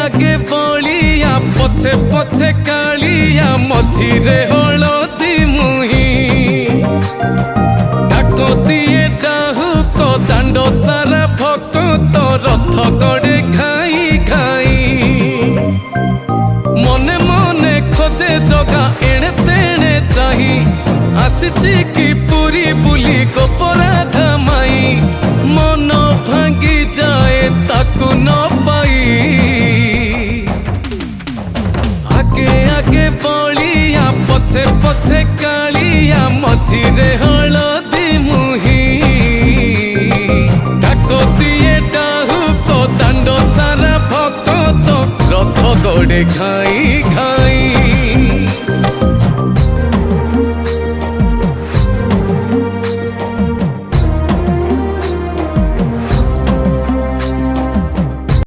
आगे बलिया पछे पछे कालिया मझिरे हलदी मुही डाक दिए डाहुक दांड सारा भक्त रथ गड़े खाई खाई मने मने खोजे जगा एणे तेणे चाही आसिची की पूरी बुली गोपराधा माई मन भांगी जाए ताकू न पाई आगे आगे बलिया पछे पछे कालिया मझिरे हलदी मुही डाक दिए डाहुक दांड सारा भक्त रथ गड़े खाई खाई।